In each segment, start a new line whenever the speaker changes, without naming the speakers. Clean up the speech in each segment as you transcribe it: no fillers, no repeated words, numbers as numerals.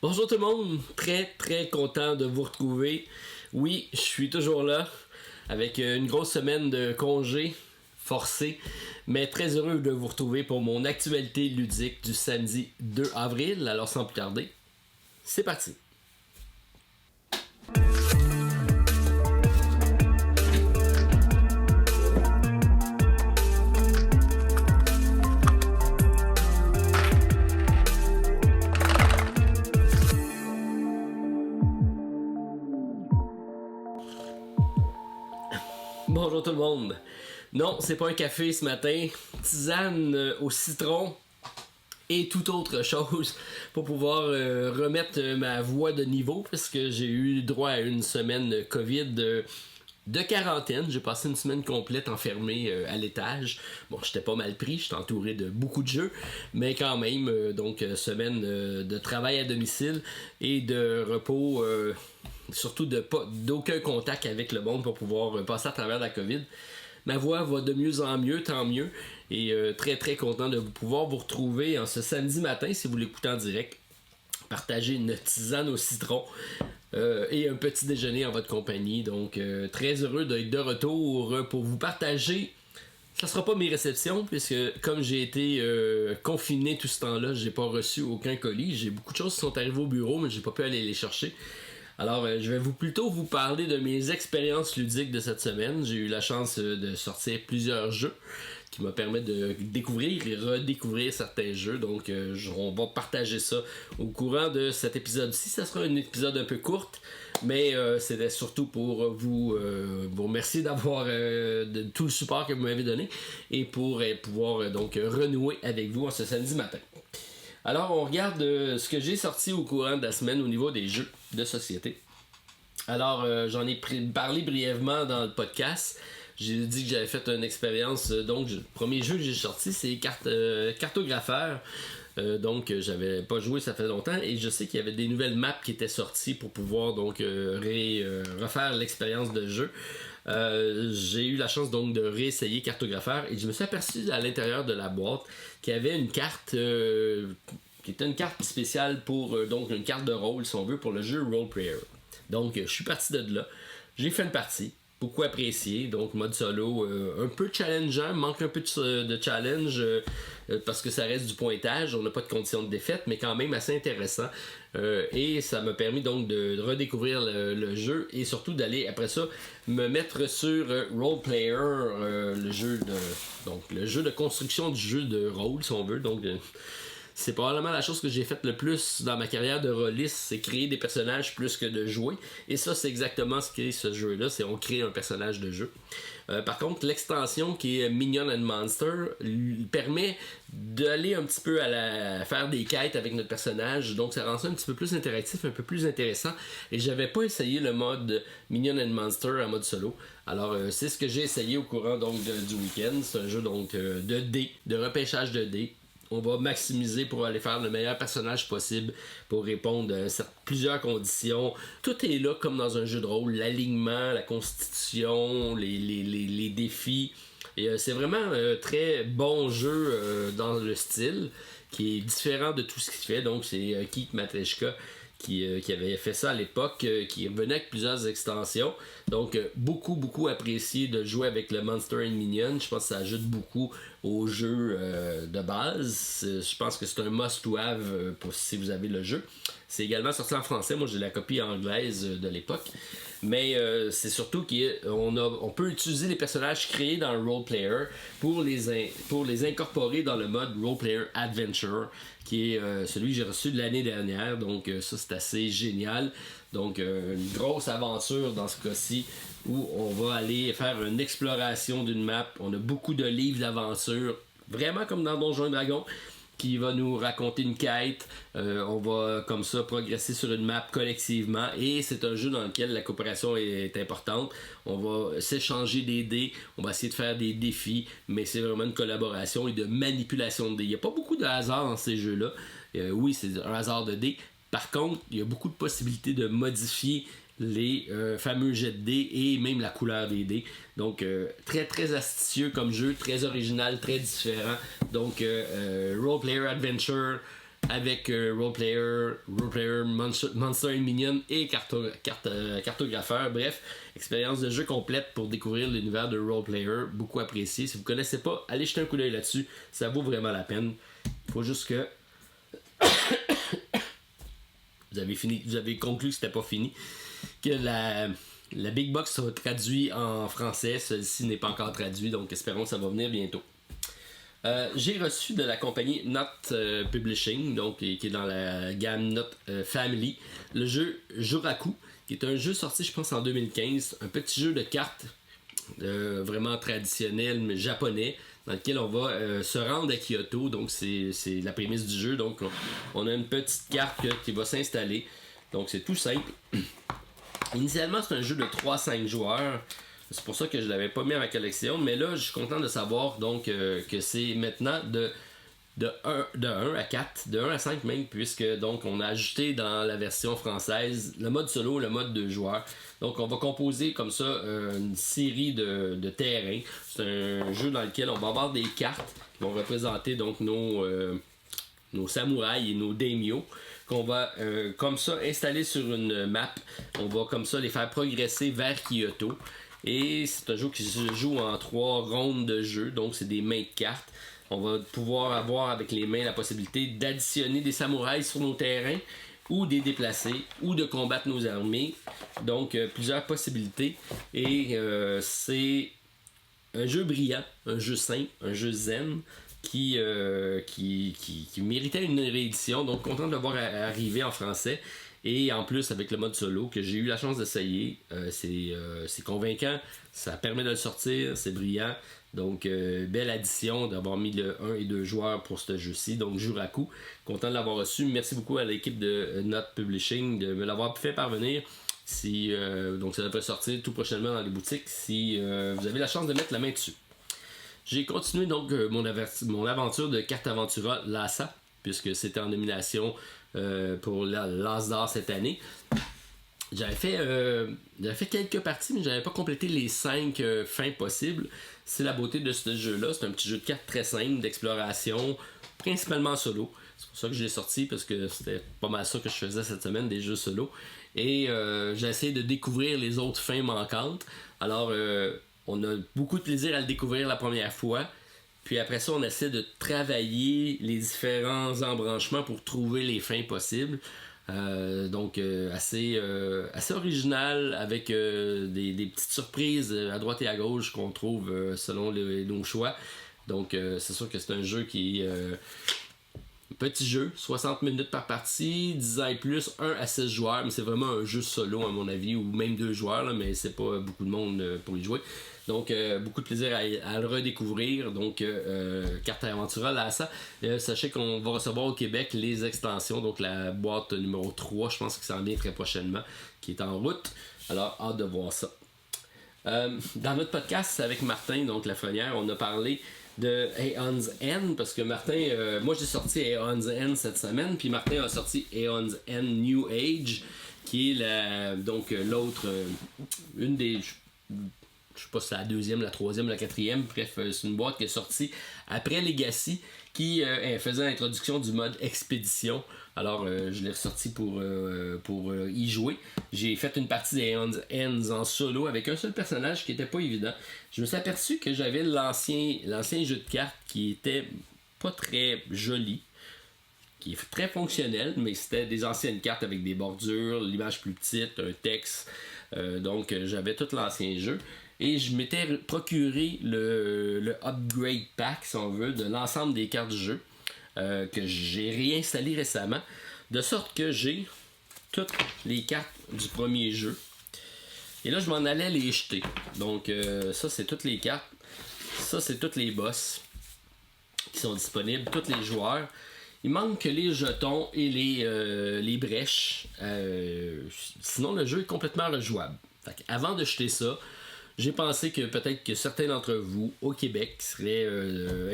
Bonjour tout le monde, très content de vous retrouver. Oui, je suis toujours là avec une grosse semaine de congé forcé, mais très heureux de vous retrouver pour mon actualité ludique du samedi 2 avril. Alors sans plus tarder, c'est parti. Bonjour tout le monde. Non, c'est pas un café ce matin. Tisane au citron et toute autre chose pour pouvoir remettre ma voix de niveau parce que j'ai eu droit à une semaine COVID de quarantaine. J'ai passé une semaine complète enfermé à l'étage. Bon, j'étais pas mal pris, j'étais entouré de beaucoup de jeux, mais quand même, semaine de travail à domicile et de repos, surtout d'aucun contact avec le monde pour pouvoir passer à travers la COVID. Ma voix va de mieux en mieux, tant mieux, et très content de pouvoir vous retrouver en ce samedi matin, si vous l'écoutez en direct. Partager une tisane au citron et un petit déjeuner en votre compagnie. Donc, très heureux d'être de retour pour vous partager. Ça sera pas mes réceptions, puisque comme j'ai été confiné tout ce temps-là, j'ai pas reçu aucun colis. J'ai beaucoup de choses qui sont arrivées au bureau, mais j'ai pas pu aller les chercher. Alors, je vais plutôt vous parler de mes expériences ludiques de cette semaine. J'ai eu la chance de sortir plusieurs jeux qui me permettent de découvrir et redécouvrir certains jeux. Donc, on va partager ça au courant de cet épisode-ci. Ça sera un épisode un peu court, mais c'était surtout pour vous remercier d'avoir de tout le support que vous m'avez donné et pour pouvoir donc renouer avec vous en ce samedi matin. Alors, on regarde ce que j'ai sorti au courant de la semaine au niveau des jeux de société. Alors, j'en ai parlé brièvement dans le podcast. J'ai dit que j'avais fait une expérience. Donc, le premier jeu que j'ai sorti, c'est Cartographeur. Donc, j'avais pas joué, ça fait longtemps. Et je sais qu'il y avait des nouvelles maps qui étaient sorties pour pouvoir donc refaire l'expérience de jeu. J'ai eu la chance donc de réessayer Cartographeur et je me suis aperçu à l'intérieur de la boîte qu'il y avait une carte qui était une carte spéciale pour donc une carte de rôle si on veut pour le jeu Role Player. Donc je suis parti de là, j'ai fait une partie, beaucoup apprécié, donc mode solo un peu challengeant, manque un peu de challenge parce que ça reste du pointage, on n'a pas de condition de défaite, mais quand même assez intéressant. Et ça m'a permis donc de redécouvrir le jeu et surtout d'aller après ça me mettre sur Role Player, le jeu de construction du jeu de rôle si on veut. Donc c'est probablement la chose que j'ai faite le plus dans ma carrière de rôliste, c'est créer des personnages plus que de jouer. Et ça, c'est exactement ce qu'est ce jeu-là, c'est on crée un personnage de jeu. Par contre, l'extension qui est Minion and Monster permet d'aller un petit peu faire des quêtes avec notre personnage, donc ça rend ça un petit peu plus interactif, un peu plus intéressant. Et j'avais pas essayé le mode Minion and Monster en mode solo. Alors c'est ce que j'ai essayé au courant donc du week-end. C'est un jeu donc de dés, de repêchage de dés. On va maximiser pour aller faire le meilleur personnage possible pour répondre à plusieurs conditions. Tout est là comme dans un jeu de rôle. L'alignement, la constitution, les défis. Et c'est vraiment un très bon jeu dans le style qui est différent de tout ce qu'il fait. Donc c'est Keith Matejka qui avait fait ça à l'époque, qui revenait avec plusieurs extensions. Donc, beaucoup apprécié de jouer avec le Monster and Minion. Je pense que ça ajoute beaucoup au jeu de base. Je pense que c'est un must-to-have pour si vous avez le jeu. C'est également sorti en français. Moi, j'ai la copie anglaise de l'époque. Mais c'est surtout qu'on peut utiliser les personnages créés dans le Role Player pour les incorporer dans le mode Role Player Adventure, qui est celui que j'ai reçu de l'année dernière. Donc ça, c'est assez génial. Donc une grosse aventure dans ce cas-ci où on va aller faire une exploration d'une map. On a beaucoup de livres d'aventure, vraiment comme dans Donjons et Dragons, qui va nous raconter une quête. On va comme ça progresser sur une map collectivement et c'est un jeu dans lequel la coopération est importante. On va s'échanger des dés, on va essayer de faire des défis, mais c'est vraiment une collaboration et de manipulation de dés. Il n'y a pas beaucoup de hasard dans ces jeux-là. Oui, c'est un hasard de dés. Par contre, il y a beaucoup de possibilités de modifier les fameux jets de dés et même la couleur des dés. Donc très astucieux comme jeu, très original, très différent. Donc Role Player Adventure, avec Roleplayer, Monster and Minion et cartographeur. Bref, expérience de jeu complète pour découvrir l'univers de Roleplayer. Beaucoup apprécié. Si vous ne connaissez pas, allez jeter un coup d'œil là-dessus. Ça vaut vraiment la peine. Il faut juste que vous avez conclu que c'était pas fini. Que la Big Box sera traduit en français. Celle-ci n'est pas encore traduit, donc espérons que ça va venir bientôt. J'ai reçu de la compagnie Not Publishing, donc qui est dans la gamme Not Family, le jeu Juraku, qui est un jeu sorti, je pense, en 2015. Un petit jeu de cartes vraiment traditionnel, mais japonais, dans lequel on va se rendre à Kyoto. Donc c'est la prémisse du jeu. Donc on a une petite carte qui va s'installer. Donc c'est tout simple. Initialement, c'est un jeu de 3-5 joueurs. C'est pour ça que je ne l'avais pas mis à ma collection. Mais là, je suis content de savoir donc que c'est maintenant de 1 à 4, de 1 à 5 même, puisque donc on a ajouté dans la version française le mode solo, le mode 2 joueurs. Donc on va composer comme ça une série de terrains. C'est un jeu dans lequel on va avoir des cartes qui vont représenter donc nos samouraïs et nos daimyo, qu'on va comme ça installer sur une map. On va comme ça les faire progresser vers Kyoto. Et c'est un jeu qui se joue en 3 rondes de jeu, donc c'est des mains de cartes. On va pouvoir avoir avec les mains la possibilité d'additionner des samouraïs sur nos terrains, ou des déplacer, ou de combattre nos armées. Donc plusieurs possibilités. Et c'est un jeu brillant, un jeu simple, un jeu zen, qui méritait une réédition. Donc content de le voir arriver en français. Et en plus, avec le mode solo que j'ai eu la chance d'essayer, c'est convaincant, ça permet de le sortir, c'est brillant. Donc, belle addition d'avoir mis le 1 et 2 joueurs pour ce jeu-ci. Donc, Juraku, content de l'avoir reçu. Merci beaucoup à l'équipe de Not Publishing de me l'avoir fait parvenir. Donc, ça devrait sortir tout prochainement dans les boutiques si vous avez la chance de mettre la main dessus. J'ai continué donc mon aventure de Carte Aventura Lhasa, puisque c'était en nomination pour l'As d'or cette année. J'avais fait quelques parties, mais j'avais pas complété les 5 fins possibles. C'est la beauté de ce jeu-là. C'est un petit jeu de cartes très simple, d'exploration, principalement solo. C'est pour ça que je l'ai sorti, parce que c'était pas mal ça que je faisais cette semaine, des jeux solo. Et j'ai essayé de découvrir les autres fins manquantes. Alors, on a beaucoup de plaisir à le découvrir la première fois. Puis après ça, on essaie de travailler les différents embranchements pour trouver les fins possibles. Donc assez original, avec des petites surprises à droite et à gauche qu'on trouve selon nos choix. Donc c'est sûr que c'est un jeu qui est petit jeu, 60 minutes par partie, 10 ans et plus, 1 à 6 joueurs, mais c'est vraiment un jeu solo à mon avis, ou même 2 joueurs, là, mais c'est pas beaucoup de monde pour y jouer. Donc beaucoup de plaisir à le redécouvrir. Donc Carte Aventura Lhasa. Sachez qu'on va recevoir au Québec les extensions, donc la boîte numéro 3, je pense que ça en vient très prochainement, qui est en route. Alors hâte de voir ça. Dans notre podcast avec Martin, donc Lafrenière, on a parlé de Aeon's End, parce que Martin, moi j'ai sorti Aeon's End cette semaine, puis Martin a sorti Aeon's End New Age, qui est l'autre, une des... Je sais pas si c'est la deuxième, la troisième, la quatrième. Bref, c'est une boîte qui est sortie après Legacy, qui faisait l'introduction du mode expédition. Alors, je l'ai ressorti pour y jouer. J'ai fait une partie des Ends en solo avec un seul personnage qui était pas évident. Je me suis aperçu que j'avais l'ancien jeu de cartes qui était pas très joli, qui est très fonctionnel, mais c'était des anciennes cartes avec des bordures, l'image plus petite, un texte. Donc, j'avais tout l'ancien jeu. Et je m'étais procuré le upgrade pack, si on veut, de l'ensemble des cartes du jeu, que j'ai réinstallé récemment, de sorte que j'ai toutes les cartes du premier jeu. Et là, je m'en allais les jeter. Donc, ça, c'est toutes les cartes. Ça, c'est toutes les boss qui sont disponibles, tous les joueurs. Il manque que les jetons et les brèches. Sinon, le jeu est complètement rejouable. Avant de jeter ça, j'ai pensé que peut-être que certains d'entre vous au Québec seraient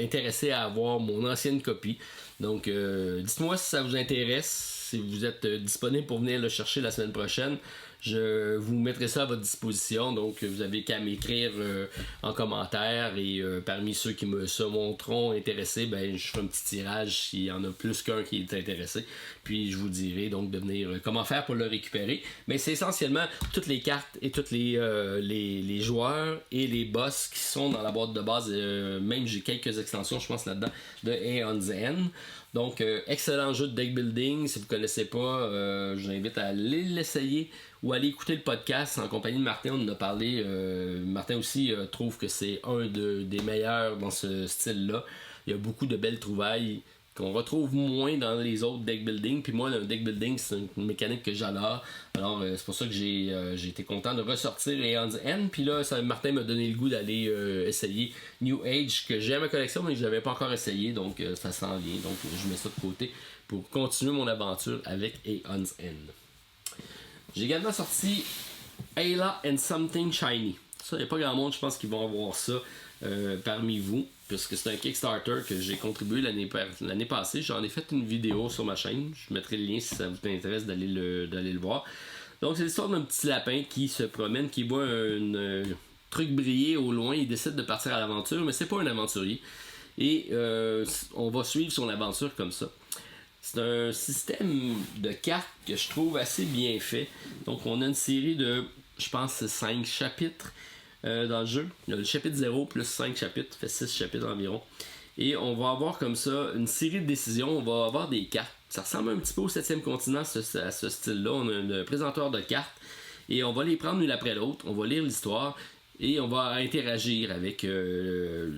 intéressés à avoir mon ancienne copie Donc, dites-moi si ça vous intéresse, si vous êtes disponible pour venir le chercher la semaine prochaine. Je vous mettrai ça à votre disposition, donc vous avez qu'à m'écrire en commentaire et parmi ceux qui me se montreront intéressés, ben je ferai un petit tirage s'il y en a plus qu'un qui est intéressé, puis je vous dirai donc de venir comment faire pour le récupérer. Mais c'est essentiellement toutes les cartes et tous les joueurs et les boss qui sont dans la boîte de base, même j'ai quelques extensions je pense là-dedans de Aeon's End. Donc, excellent jeu de deck building. Si vous ne connaissez pas, je vous invite à aller l'essayer ou aller écouter le podcast en compagnie de Martin. On en a parlé. Martin aussi trouve que c'est un des meilleurs dans ce style-là. Il y a beaucoup de belles trouvailles qu'on retrouve moins dans les autres deck building. Puis moi, le deck building, c'est une mécanique que j'adore. Alors, c'est pour ça que j'ai été content de ressortir Aeon's End. Puis là, Martin m'a donné le goût d'aller essayer New Age, que j'ai à ma collection, mais que je n'avais pas encore essayé. Donc, ça s'en vient. Donc, je mets ça de côté pour continuer mon aventure avec Aeon's End. J'ai également sorti Ayla and Something Shiny. Ça, il n'y a pas grand monde, je pense, qui vont avoir ça parmi vous, puisque c'est un Kickstarter que j'ai contribué l'année passée. J'en ai fait une vidéo sur ma chaîne. Je mettrai le lien si ça vous intéresse d'aller le voir. Donc, c'est l'histoire d'un petit lapin qui se promène, qui voit un truc briller au loin. Il décide de partir à l'aventure, mais c'est pas un aventurier. Et on va suivre son aventure comme ça. C'est un système de cartes que je trouve assez bien fait. Donc, on a une série de, je pense, 5 chapitres dans le jeu. Il y a le chapitre 0 plus 5 chapitres, ça fait 6 chapitres environ. Et on va avoir comme ça une série de décisions. On va avoir des cartes. Ça ressemble un petit peu au 7e continent, à ce style-là. On a un présentoir de cartes. Et on va les prendre l'une après l'autre. On va lire l'histoire. Et on va interagir avec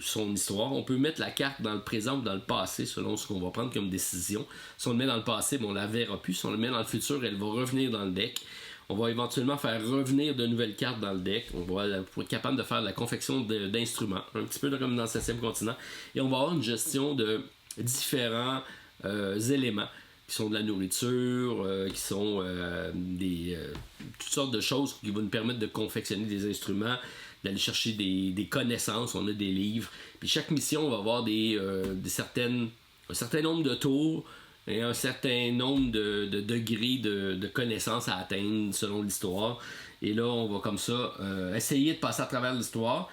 son histoire. On peut mettre la carte dans le présent ou dans le passé selon ce qu'on va prendre comme décision. Si on le met dans le passé, on la verra plus. Si on le met dans le futur, elle va revenir dans le deck. On va éventuellement faire revenir de nouvelles cartes dans le deck. On va être capable de faire de la confection d'instruments, un petit peu comme dans le 7e continent. Et on va avoir une gestion de différents éléments qui sont de la nourriture, qui sont toutes sortes de choses qui vont nous permettre de confectionner des instruments, d'aller chercher des connaissances. On a des livres. Puis chaque mission, on va avoir un certain nombre de tours et un certain nombre de degrés de connaissances à atteindre selon l'histoire. Et là, on va comme ça essayer de passer à travers l'histoire.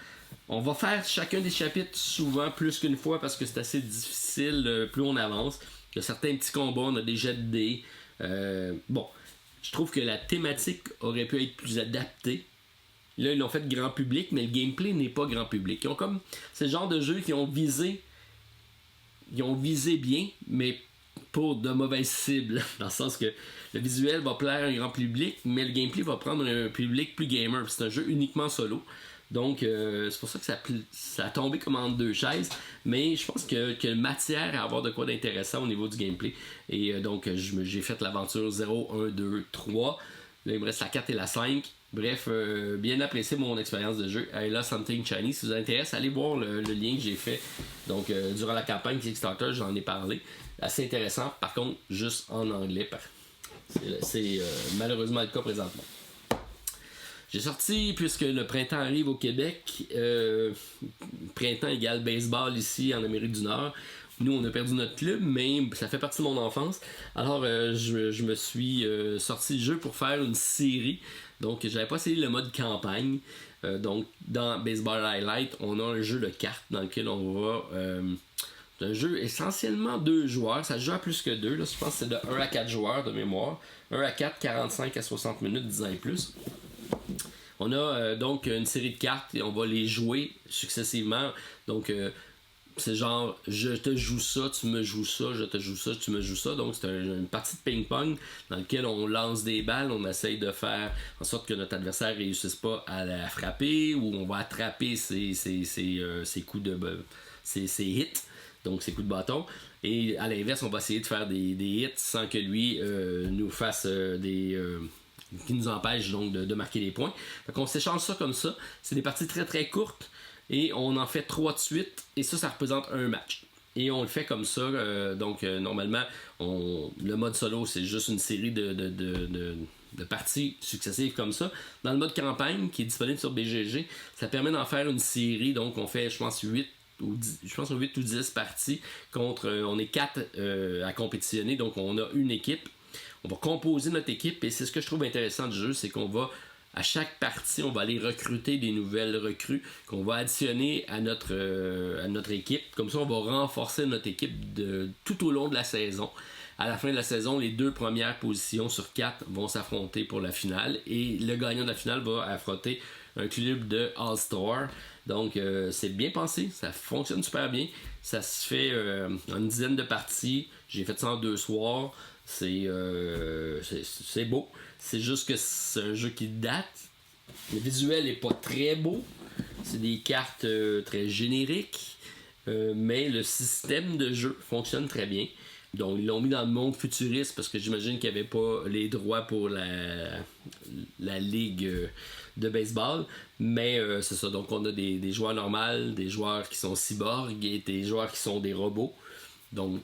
On va faire chacun des chapitres souvent plus qu'une fois parce que c'est assez difficile plus on avance. Il y a certains petits combats, on a des jets de dés. Je trouve que la thématique aurait pu être plus adaptée. Là, ils l'ont fait grand public, mais le gameplay n'est pas grand public. C'est le genre de jeu qui ont visé bien, mais pour de mauvaises cibles. Dans le sens que le visuel va plaire à un grand public, mais le gameplay va prendre un public plus gamer. C'est un jeu uniquement solo. Donc, c'est pour ça que ça a tombé comme entre deux chaises. Mais je pense qu'il y a matière à avoir de quoi d'intéressant au niveau du gameplay. Et donc, j'ai fait l'aventure 0, 1, 2, 3. Là, il me reste la 4 et la 5. Bref, bien apprécié mon expérience de jeu. Ayla Something Shiny. Si ça vous intéresse, allez voir le lien que j'ai fait. Donc, durant la campagne Kickstarter, j'en ai parlé. Assez intéressant. Par contre, juste en anglais. C'est malheureusement le cas présentement. J'ai sorti, puisque le printemps arrive au Québec, printemps égale baseball ici en Amérique du Nord. Nous, on a perdu notre club, mais ça fait partie de mon enfance. Alors, je me suis sorti le jeu pour faire une série. Donc, j'avais pas essayé le mode campagne. Donc, dans Baseball Highlight, on a un jeu de cartes dans lequel on va... c'est un jeu essentiellement 2 joueurs. Ça se joue à plus que 2. Là, je pense que c'est de 1 à 4 joueurs de mémoire. 1 à 4, 45 à 60 minutes, 10 ans et plus. On a donc une série de cartes et on va les jouer successivement. Donc, c'est genre, je te joue ça, tu me joues ça, je te joue ça, tu me joues ça. Donc, c'est une partie de ping-pong dans laquelle on lance des balles, on essaye de faire en sorte que notre adversaire ne réussisse pas à la frapper ou on va attraper ses coups ses hits, donc ses coups de bâton. Et à l'inverse, on va essayer de faire des hits sans que lui nous fasse qui nous empêche donc de marquer des points. Fait qu'on s'échange ça comme ça. C'est des parties très très courtes et on en fait 3 de suite et ça représente un match. Et on le fait comme ça. Normalement, le mode solo, c'est juste une série de parties successives comme ça. Dans le mode campagne qui est disponible sur BGG, ça permet d'en faire une série. Donc on fait, je pense, 8 je pense 8 ou 10 parties contre, on est 4 à compétitionner, donc on a une équipe. On va composer notre équipe et c'est ce que je trouve intéressant du jeu, c'est qu'on va, à chaque partie, on va aller recruter des nouvelles recrues qu'on va additionner à notre équipe. Comme ça, on va renforcer notre équipe tout au long de la saison. À la fin de la saison, les 2 premières positions sur 4 vont s'affronter pour la finale et le gagnant de la finale va affronter un club de All-Star. Donc, c'est bien pensé, ça fonctionne super bien. Ça se fait en une dizaine de parties. J'ai fait ça en 2 soirs. C'est beau. C'est juste que c'est un jeu qui date. Le visuel est pas très beau. C'est des cartes très génériques. Mais le système de jeu fonctionne très bien. Donc ils l'ont mis dans le monde futuriste parce que j'imagine qu'il n'y avait pas les droits pour la ligue de baseball. Mais c'est ça. Donc on a des joueurs normaux, des joueurs qui sont cyborgs et des joueurs qui sont des robots. Donc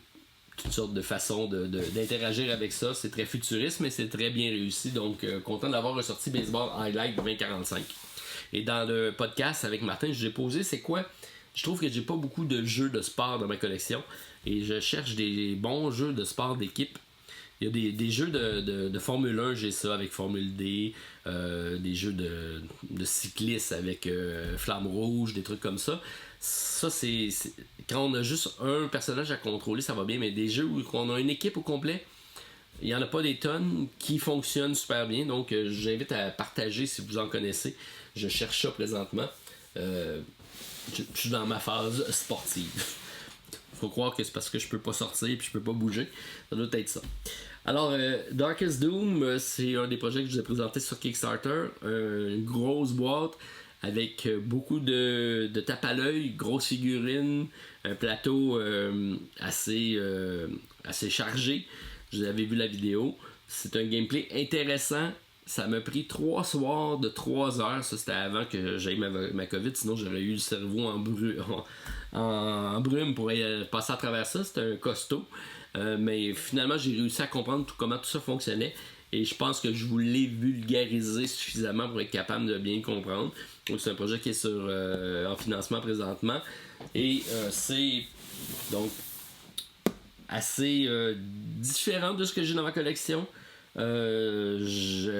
toutes sortes de façons d'interagir avec ça. C'est très futuriste, mais c'est très bien réussi. Donc, content d'avoir ressorti Baseball Highlight 2045. Et dans le podcast avec Martin, je lui ai posé c'est quoi. Je trouve que j'ai pas beaucoup de jeux de sport dans ma collection. Et je cherche des bons jeux de sport d'équipe. Il y a des jeux de Formule 1, j'ai ça avec Formule D. Des jeux de cyclistes avec Flamme Rouge, des trucs comme ça. Ça, c'est quand on a juste un personnage à contrôler, ça va bien, mais des jeux où on a une équipe au complet, il n'y en a pas des tonnes qui fonctionnent super bien. Donc, j'invite à partager si vous en connaissez. Je cherche ça présentement. Je suis dans ma phase sportive. Faut croire que c'est parce que je peux pas sortir et je peux pas bouger. Ça doit être ça. Alors, Darkest Doom, c'est un des projets que je vous ai présenté sur Kickstarter. Une grosse boîte avec beaucoup de tape à l'œil, grosse figurine, un plateau assez chargé. Vous avez vu la vidéo. C'est un gameplay intéressant. Ça m'a pris 3 soirs de 3 heures. Ça, c'était avant que j'aille ma COVID. Sinon, j'aurais eu le cerveau en brume pour passer à travers ça. C'était un costaud. Mais finalement, j'ai réussi à comprendre comment tout ça fonctionnait. Et je pense que je vous l'ai vulgarisé suffisamment pour être capable de bien comprendre. Donc, c'est un projet qui est en financement présentement. Et c'est donc assez différent de ce que j'ai dans ma collection. Je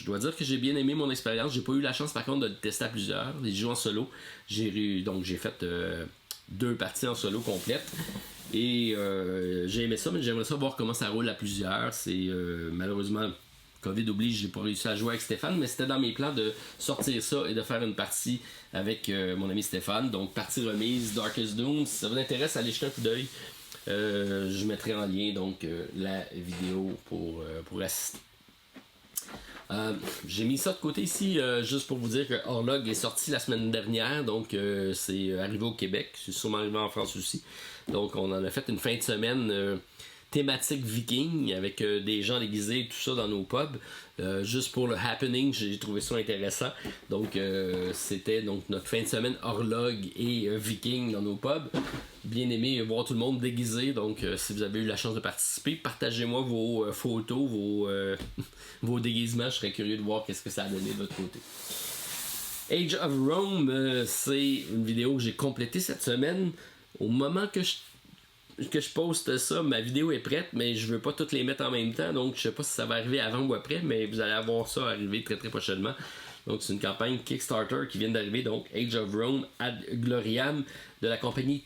dois dire que j'ai bien aimé mon expérience. J'ai pas eu la chance par contre de le tester à plusieurs. Les jeux en solo. Donc j'ai fait 2 parties en solo complètes. Et j'ai aimé ça, mais j'aimerais ça voir comment ça roule à plusieurs. C'est malheureusement COVID oblige, j'ai pas réussi à jouer avec Stéphane, mais c'était dans mes plans de sortir ça et de faire une partie avec mon ami Stéphane. Donc partie remise, Darkest Doom. Si ça vous intéresse, allez jeter un coup d'œil. Je mettrai en lien donc la vidéo pour assister. J'ai mis ça de côté ici juste pour vous dire que Horlog est sorti la semaine dernière, donc c'est arrivé au Québec, c'est sûrement arrivé en France aussi. Donc on en a fait une fin de semaine thématique viking avec des gens déguisés et tout ça dans nos pubs. Juste pour le happening, j'ai trouvé ça intéressant. Donc c'était donc notre fin de semaine Horlog et viking dans nos pubs. Bien aimé voir tout le monde déguisé. Donc si vous avez eu la chance de participer, partagez-moi vos photos, vos déguisements. Je serais curieux de voir qu'est-ce que ça a donné de votre côté. Age of Rome, c'est une vidéo que j'ai complétée cette semaine. Au moment que je poste ça, ma vidéo est prête, mais je veux pas toutes les mettre en même temps, donc je sais pas si ça va arriver avant ou après, mais vous allez avoir ça arriver très très prochainement. Donc c'est une campagne Kickstarter qui vient d'arriver, donc Age of Rome Ad Gloriam de la compagnie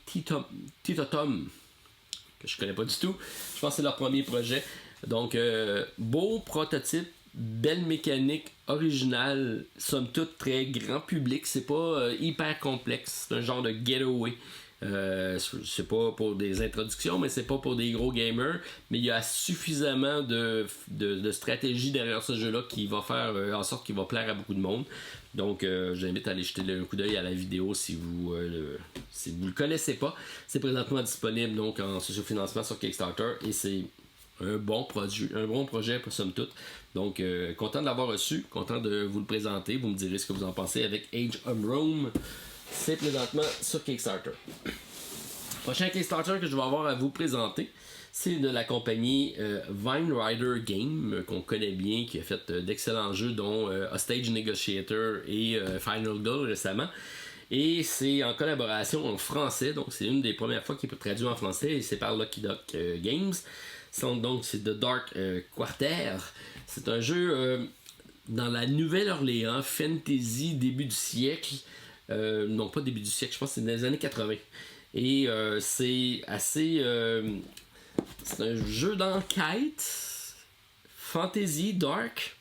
Titotum, que je connais pas du tout. Je pense que c'est leur premier projet. Donc beau prototype, belle mécanique, originale, somme toute très grand public, c'est pas hyper complexe, c'est un genre de getaway. C'est pas pour des introductions, mais c'est pas pour des gros gamers, mais il y a suffisamment de stratégie derrière ce jeu-là qui va faire en sorte qu'il va plaire à beaucoup de monde. Donc j'invite à aller jeter un coup d'œil à la vidéo si vous le connaissez pas. C'est présentement disponible donc en socio-financement sur Kickstarter et c'est un bon projet pour somme toute. Donc content de l'avoir reçu, content de vous le présenter. Vous me direz ce que vous en pensez avec Age of Rome. C'est présentement sur Kickstarter. Prochain Kickstarter que je vais avoir à vous présenter, c'est de la compagnie Vine Rider Game, qu'on connaît bien, qui a fait d'excellents jeux, dont Hostage Negotiator et Final Goal récemment. Et c'est en collaboration en français, donc c'est une des premières fois qu'il peut traduire en français, et c'est par Lucky Duck Games. Donc c'est The Dark Quarter. C'est un jeu dans la Nouvelle-Orléans, fantasy, début du siècle. Non, pas début du siècle, je pense que c'est dans les années 80. Et c'est assez... c'est un jeu d'enquête, fantasy, dark.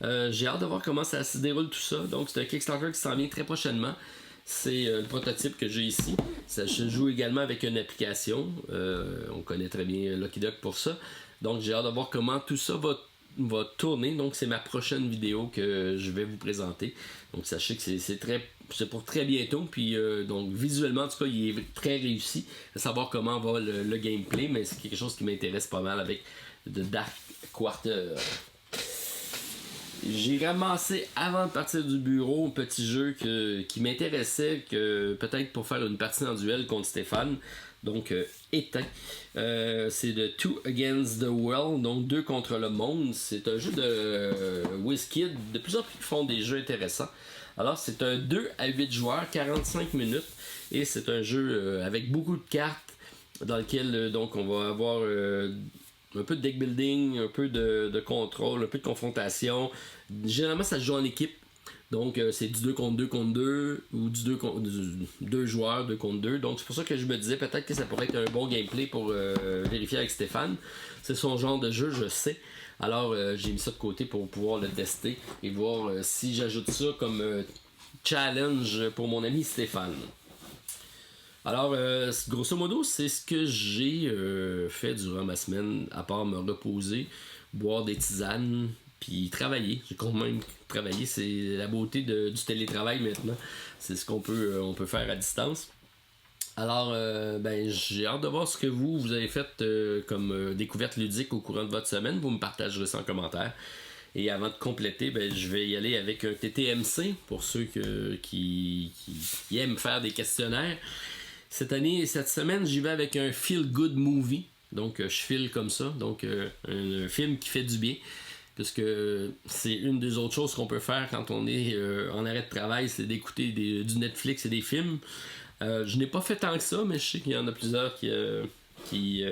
J'ai hâte de voir comment ça se déroule tout ça. Donc c'est un Kickstarter qui s'en vient très prochainement. C'est le prototype que j'ai ici. Ça se joue également avec une application. On connaît très bien Lucky Duck pour ça. Donc j'ai hâte de voir comment tout ça va tourner. Donc c'est ma prochaine vidéo que je vais vous présenter. Donc sachez que c'est pour très bientôt. Puis donc visuellement en tout cas il est très réussi. À savoir comment va le gameplay. Mais c'est quelque chose qui m'intéresse pas mal avec The Dark Quarter. J'ai ramassé avant de partir du bureau un petit jeu qui m'intéressait, que peut-être pour faire une partie en duel contre Stéphane. Donc éteint. C'est de Two Against the World, donc 2 contre le monde. C'est un jeu de WizKid. De plus en plus ils font des jeux intéressants. Alors c'est un 2 à 8 joueurs, 45 minutes. Et c'est un jeu avec beaucoup de cartes dans lequel donc on va avoir un peu de deck building, un peu de contrôle, un peu de confrontation. Généralement, ça se joue en équipe. Donc, c'est du 2 contre 2 contre 2 ou du 2 joueurs, 2 contre 2. Donc, c'est pour ça que je me disais peut-être que ça pourrait être un bon gameplay pour vérifier avec Stéphane. C'est son genre de jeu, je sais. Alors, j'ai mis ça de côté pour pouvoir le tester et voir si j'ajoute ça comme challenge pour mon ami Stéphane. Alors, grosso modo, c'est ce que j'ai fait durant ma semaine, à part me reposer, boire des tisanes, puis travailler. J'ai quand même travaillé, c'est la beauté du télétravail maintenant. C'est ce qu'on peut faire à distance. Alors, j'ai hâte de voir ce que vous avez fait comme découverte ludique au courant de votre semaine. Vous me partagerez ça en commentaire. Et avant de compléter, je vais y aller avec un TTMC pour ceux qui aiment faire des questionnaires. Cette semaine, j'y vais avec un feel good movie. Donc, je file comme ça. Donc, un film qui fait du bien. Parce que c'est une des autres choses qu'on peut faire quand on est en arrêt de travail, c'est d'écouter du Netflix et des films. Je n'ai pas fait tant que ça, mais je sais qu'il y en a plusieurs qui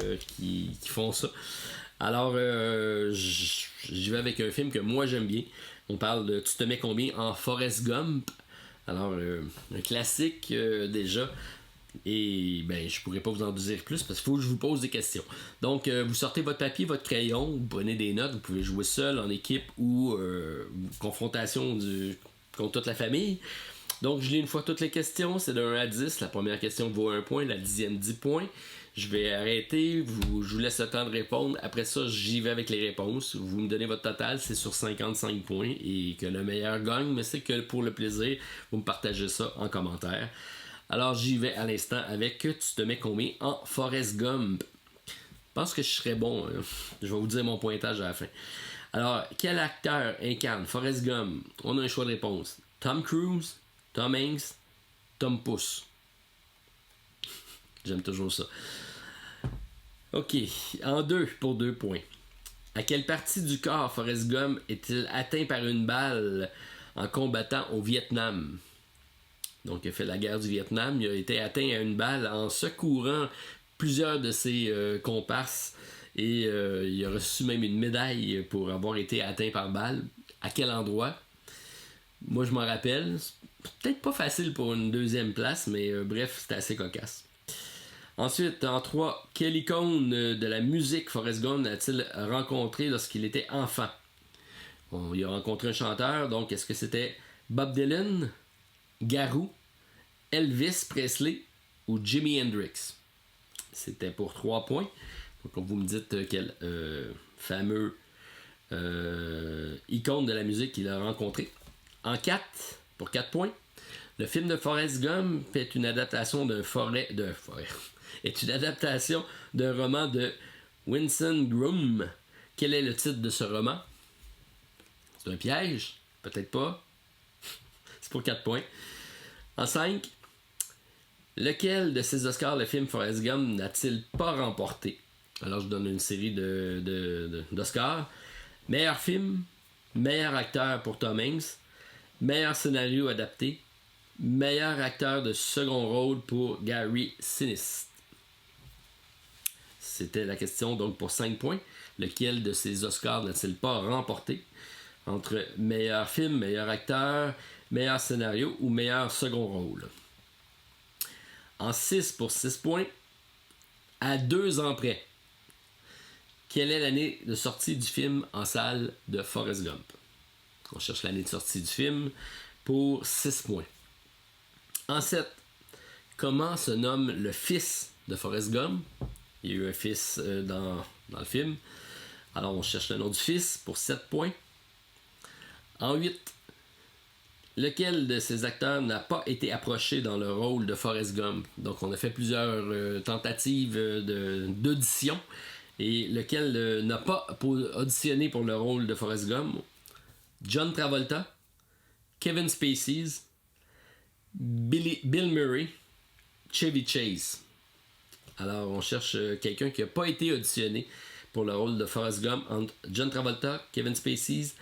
font ça. Alors, j'y vais avec un film que moi j'aime bien. On parle de Tu te mets combien en Forrest Gump. Alors, un classique déjà. Et je pourrais pas vous en dire plus parce qu'il faut que je vous pose des questions. Donc vous sortez votre papier, votre crayon, vous prenez des notes, vous pouvez jouer seul, en équipe ou confrontation contre toute la famille. Donc je lis une fois toutes les questions, c'est de 1 à 10. La première question vaut 1 point, la 10e 10 points. Je vais arrêter, je vous laisse le temps de répondre. Après ça, j'y vais avec les réponses. Vous me donnez votre total, c'est sur 55 points et que le meilleur gagne, mais c'est que pour le plaisir, vous me partagez ça en commentaire. Alors j'y vais à l'instant avec Tu te mets combien en Forrest Gump. Je pense que je serais bon. Je vais vous dire mon pointage à la fin. Alors, quel acteur incarne Forrest Gump? On a un choix de réponse. Tom Cruise, Tom Hanks, Tom Pouce. J'aime toujours ça. Ok, en 2 pour 2 points. À quelle partie du corps Forrest Gump est-il atteint par une balle en combattant au Vietnam? Donc, il a fait la guerre du Vietnam. Il a été atteint à une balle en secourant plusieurs de ses comparses. Et il a reçu même une médaille pour avoir été atteint par balle. À quel endroit? Moi, je m'en rappelle. C'est peut-être pas facile pour une 2e place, mais bref, c'était assez cocasse. Ensuite, en 3, quelle icône de la musique Forrest Gump a-t-il rencontré lorsqu'il était enfant? Bon, il a rencontré un chanteur. Donc, est-ce que c'était Bob Dylan, Garou, Elvis Presley ou Jimi Hendrix? C'était pour 3 points. Donc vous me dites quel fameux icône de la musique qu'il a rencontré. En 4, pour 4 points, le film de Forrest Gump est une adaptation est une adaptation d'un roman de Winston Groom. Quel est le titre de ce roman? C'est un piège? Peut-être pas. C'est pour 4 points. En 5, lequel de ces Oscars le film Forrest Gump n'a-t-il pas remporté? Alors je donne une série d'Oscars. Meilleur film, meilleur acteur pour Tom Hanks, meilleur scénario adapté, Meilleur acteur de second rôle pour Gary Sinise. C'était la question donc pour 5 points. Lequel de ces Oscars n'a-t-il pas remporté entre meilleur film, meilleur acteur, meilleur scénario ou meilleur second rôle? En 6 pour 6 points, à 2 ans près, quelle est l'année de sortie du film en salle de Forrest Gump? On cherche l'année de sortie du film pour 6 points. En 7, comment se nomme le fils de Forrest Gump? Il y a eu un fils dans le film. Alors on cherche le nom du fils pour 7 points. En 8, lequel de ces acteurs n'a pas été approché dans le rôle de Forrest Gump? Donc on a fait plusieurs tentatives d'audition. Et lequel n'a pas auditionné pour le rôle de Forrest Gump? John Travolta, Kevin Spacey, Bill Murray, Chevy Chase. Alors on cherche quelqu'un qui n'a pas été auditionné pour le rôle de Forrest Gump entre John Travolta, Kevin Spacey,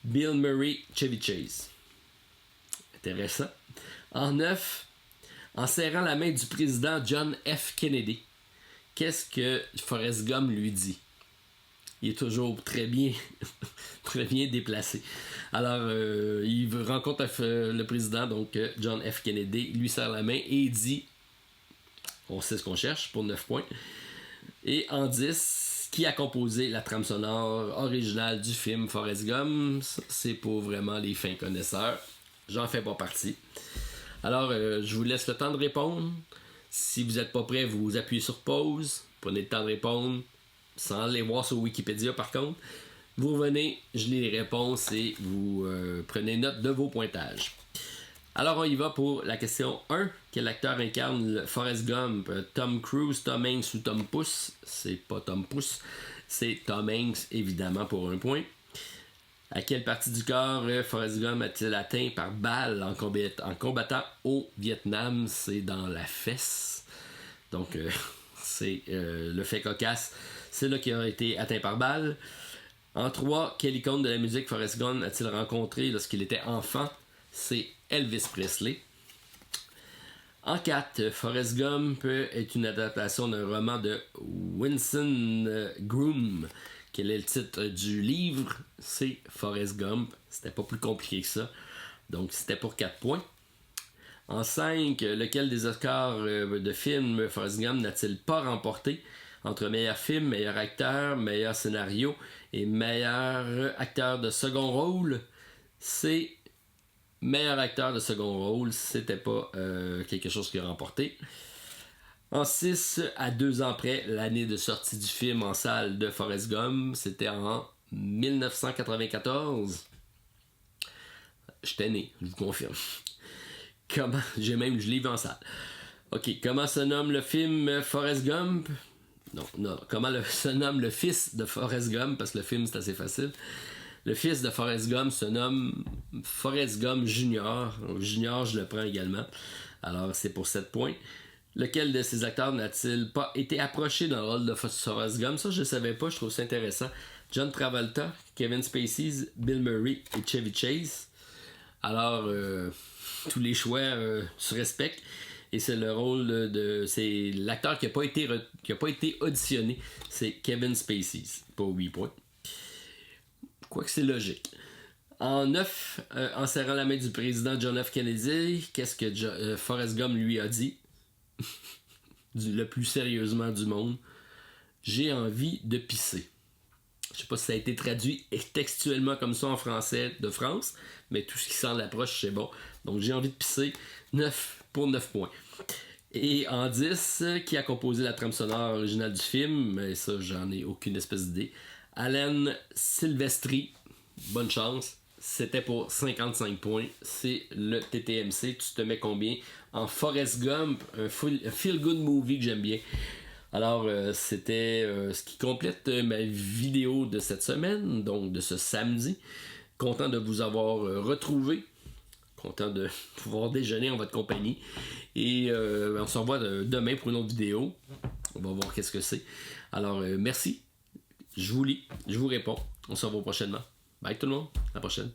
Bill Murray, Chevy Chase. Intéressant. En 9, en serrant la main du président John F. Kennedy, qu'est-ce que Forrest Gump lui dit? Il est toujours très bien déplacé. Alors, il rencontre le président, donc John F. Kennedy, il lui serre la main et il dit, on sait ce qu'on cherche pour 9 points. Et en 10, qui a composé la trame sonore originale du film Forrest Gump? C'est pour vraiment les fins connaisseurs. J'en fais pas partie. Alors, je vous laisse le temps de répondre. Si vous n'êtes pas prêt, vous appuyez sur pause. Prenez le temps de répondre. Sans aller voir sur Wikipédia, par contre. Vous revenez, je lis les réponses et vous prenez note de vos pointages. Alors, on y va pour la question 1. Quel acteur incarne Forrest Gump? Tom Cruise, Tom Hanks ou Tom Pouce? C'est pas Tom Pouce, c'est Tom Hanks, évidemment, pour 1 point. À quelle partie du corps Forrest Gump a-t-il atteint par balle en combattant au Vietnam? C'est dans la fesse. Donc, c'est le fait cocasse. C'est là qu'il a été atteint par balle. En 3, quelle icône de la musique Forrest Gump a-t-il rencontré lorsqu'il était enfant? C'est Elvis Presley. En 4, Forrest Gump est une adaptation d'un roman de Winston Groom. Quel est le titre du livre? C'est Forrest Gump. C'était pas plus compliqué que ça. Donc, c'était pour 4 points. En 5, lequel des Oscars de film Forrest Gump n'a-t-il pas remporté? Entre meilleur film, meilleur acteur, meilleur scénario et meilleur acteur de second rôle, c'est meilleur acteur de second rôle. C'était pas quelque chose qui a remporté. En 6, à 2 ans près, l'année de sortie du film en salle de Forrest Gump, c'était en 1994. J'étais né, je vous confirme. Je l'ai vu en salle. Ok, comment se nomme le film Forrest Gump? Non. Comment se nomme le fils de Forrest Gump? Parce que le film, c'est assez facile. Le fils de Forrest Gump se nomme Forrest Gump Jr. Junior, je le prends également. Alors, c'est pour 7 points. Lequel de ces acteurs n'a-t-il pas été approché dans le rôle de Forrest Gump? Ça, je ne savais pas, je trouve ça intéressant. John Travolta, Kevin Spacey, Bill Murray et Chevy Chase. Alors, tous les choix se respectent. Et c'est le rôle c'est l'acteur qui n'a pas été auditionné. C'est Kevin Spacey, pour 8 points. Quoique c'est logique. En 9, en serrant la main du président John F. Kennedy, qu'est-ce que Forrest Gump lui a dit? Le plus sérieusement du monde. J'ai envie de pisser. Je sais pas si ça a été traduit textuellement comme ça en français de France, mais tout ce qui s'en approche, c'est bon. Donc j'ai envie de pisser. 9 pour 9 points. Et en 10, qui a composé la trame sonore originale du film? Mais ça, j'en ai aucune espèce d'idée. Alan Silvestri. Bonne chance. C'était pour 55 points. C'est le TTMC. Tu te mets combien? En Forrest Gump, un feel-good movie que j'aime bien. Alors, c'était ce qui complète ma vidéo de cette semaine, donc de ce samedi. Content de vous avoir retrouvé. Content de pouvoir déjeuner en votre compagnie. Et on se revoit demain pour une autre vidéo. On va voir qu'est-ce que c'est. Alors, merci. Je vous lis, je vous réponds. On se revoit prochainement. Bye tout le monde. À la prochaine.